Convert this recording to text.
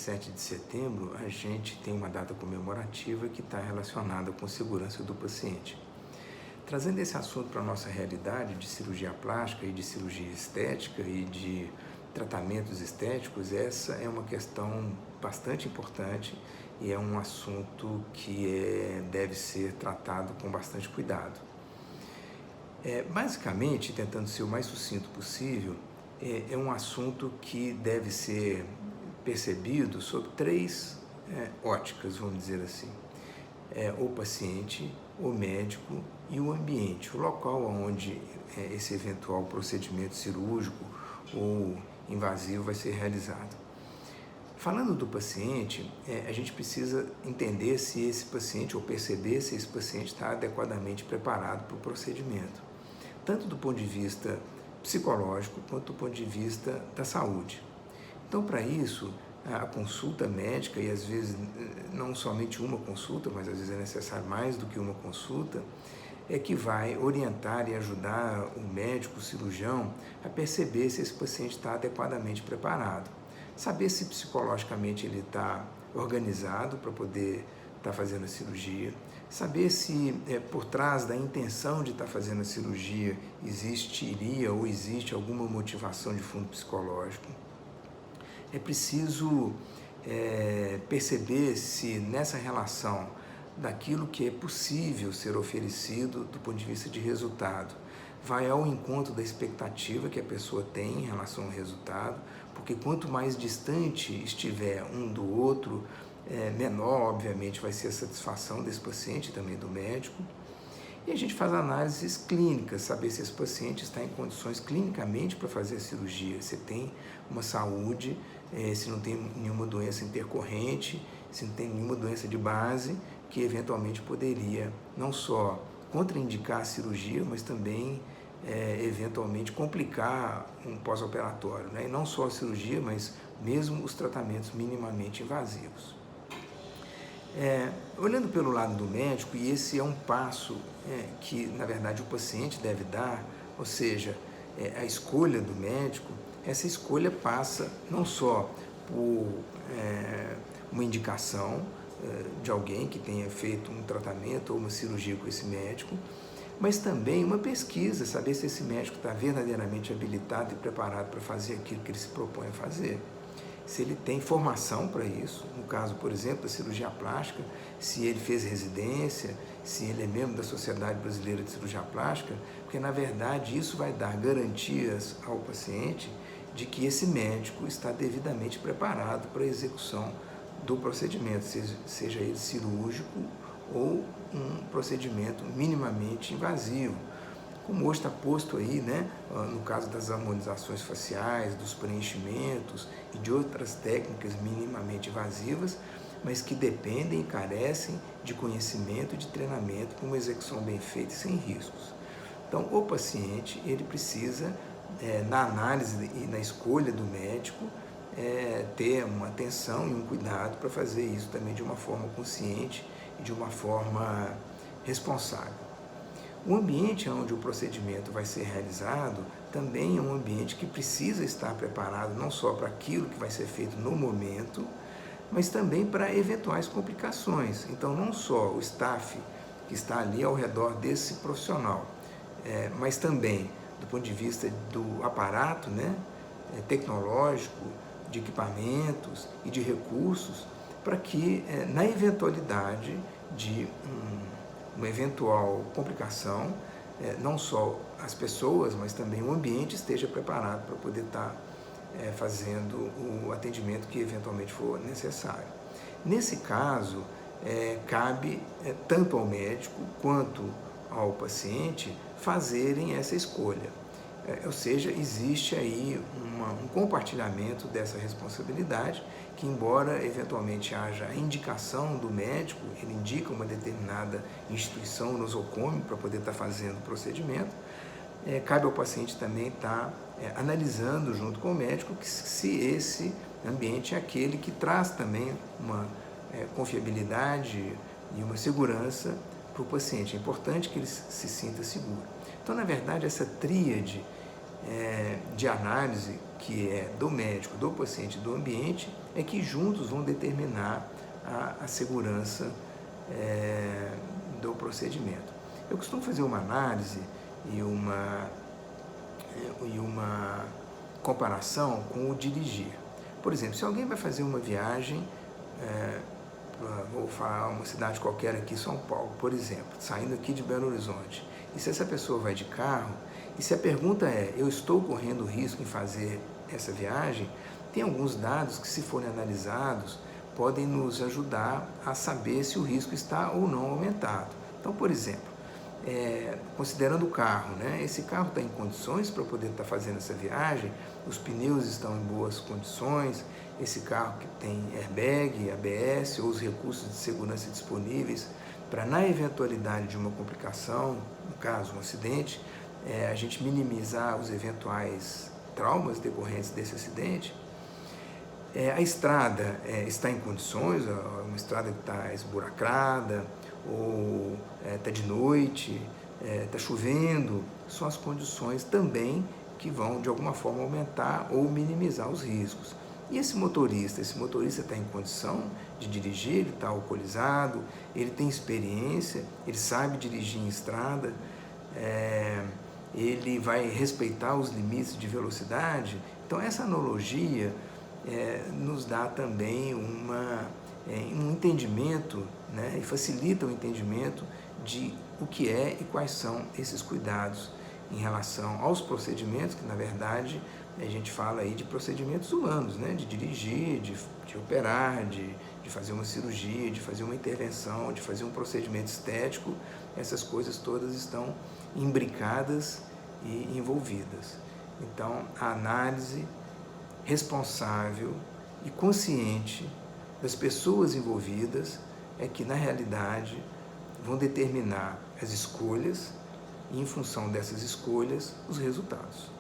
27 de setembro, a gente tem uma data comemorativa que está relacionada com a segurança do paciente. Trazendo esse assunto para a nossa realidade de cirurgia plástica e de cirurgia estética e de tratamentos estéticos, essa é uma questão bastante importante e é um assunto que deve ser tratado com bastante cuidado. Basicamente, tentando ser o mais sucinto possível, é um assunto que deve ser percebido sob três óticas, vamos dizer assim. O paciente, o médico e o ambiente, o local onde esse eventual procedimento cirúrgico ou invasivo vai ser realizado. Falando do paciente, a gente precisa entender se esse paciente, ou perceber se esse paciente está adequadamente preparado para o procedimento, tanto do ponto de vista psicológico quanto do ponto de vista da saúde. Então, para isso, a consulta médica, e às vezes não somente uma consulta, mas às vezes é necessário mais do que uma consulta, é que vai orientar e ajudar o médico, o cirurgião, a perceber se esse paciente está adequadamente preparado. Saber se psicologicamente ele está organizado para poder estar fazendo a cirurgia, saber se por trás da intenção de estar fazendo a cirurgia existiria ou existe alguma motivação de fundo psicológico. É preciso perceber se nessa relação daquilo que é possível ser oferecido do ponto de vista de resultado vai ao encontro da expectativa que a pessoa tem em relação ao resultado, porque quanto mais distante estiver um do outro, menor, obviamente, vai ser a satisfação desse paciente e também do médico. E a gente faz análises clínicas, saber se esse paciente está em condições clinicamente para fazer a cirurgia, se tem uma saúde, se não tem nenhuma doença intercorrente, se não tem nenhuma doença de base, que eventualmente poderia não só contraindicar a cirurgia, mas também eventualmente complicar um pós-operatório, né? E não só a cirurgia, mas mesmo os tratamentos minimamente invasivos. Olhando pelo lado do médico, e esse é um passo que, na verdade, o paciente deve dar, ou seja, a escolha do médico, essa escolha passa não só por uma indicação de alguém que tenha feito um tratamento ou uma cirurgia com esse médico, mas também uma pesquisa, saber se esse médico está verdadeiramente habilitado e preparado para fazer aquilo que ele se propõe a fazer. Se ele tem formação para isso, no caso, por exemplo, da cirurgia plástica, se ele fez residência, se ele é membro da Sociedade Brasileira de Cirurgia Plástica, porque, na verdade, isso vai dar garantias ao paciente de que esse médico está devidamente preparado para a execução do procedimento, seja ele cirúrgico ou um procedimento minimamente invasivo. Como hoje está posto aí, né, no caso das harmonizações faciais, dos preenchimentos e de outras técnicas minimamente invasivas, mas que dependem e carecem de conhecimento e de treinamento para uma execução bem feita e sem riscos. Então, o paciente, ele precisa, na análise e na escolha do médico, ter uma atenção e um cuidado para fazer isso também de uma forma consciente e de uma forma responsável. O ambiente onde o procedimento vai ser realizado também é um ambiente que precisa estar preparado não só para aquilo que vai ser feito no momento, mas também para eventuais complicações. Então, não só o staff que está ali ao redor desse profissional, mas também do ponto de vista do aparato, né, tecnológico, de equipamentos e de recursos, para que, na eventualidade de uma eventual complicação, não só as pessoas, mas também o ambiente esteja preparado para poder estar fazendo o atendimento que eventualmente for necessário. Nesse caso, cabe tanto ao médico quanto ao paciente fazerem essa escolha. Ou seja, existe aí um compartilhamento dessa responsabilidade, que embora eventualmente haja a indicação do médico, ele indica uma determinada instituição nosocômica para poder estar fazendo o procedimento, cabe ao paciente também estar analisando junto com o médico se esse ambiente é aquele que traz também uma confiabilidade e uma segurança para o paciente. É importante que ele se sinta seguro. Então, na verdade, essa tríade de análise, que é do médico, do paciente e do ambiente, é que juntos vão determinar a segurança do procedimento. Eu costumo fazer uma análise e uma comparação com o dirigir. Por exemplo, se alguém vai fazer uma viagem, vou falar uma cidade qualquer aqui, São Paulo, por exemplo, saindo aqui de Belo Horizonte, e se essa pessoa vai de carro, e se a pergunta é, eu estou correndo risco em fazer essa viagem, tem alguns dados que, se forem analisados, podem nos ajudar a saber se o risco está ou não aumentado. Então, por exemplo, considerando o carro, né? Esse carro está em condições para poder estar fazendo essa viagem, os pneus estão em boas condições, esse carro que tem airbag, ABS ou os recursos de segurança disponíveis para, na eventualidade de uma complicação, no caso um acidente, a gente minimizar os eventuais traumas decorrentes desse acidente. A estrada está em condições, uma estrada que está esburacada, ou está de noite, está chovendo, são as condições também que vão de alguma forma aumentar ou minimizar os riscos. E esse motorista está em condição de dirigir, ele está alcoolizado, ele tem experiência, ele sabe dirigir em estrada, ele vai respeitar os limites de velocidade. Então essa analogia nos dá também um entendimento, né, e facilita o entendimento de o que é e quais são esses cuidados em relação aos procedimentos, que na verdade a gente fala aí de procedimentos humanos, né, de dirigir, de operar, de fazer uma cirurgia, de fazer uma intervenção, de fazer um procedimento estético. Essas coisas todas estão imbricadas e envolvidas. Então, a análise responsável e consciente das pessoas envolvidas é que, na realidade, vão determinar as escolhas e, em função dessas escolhas, os resultados.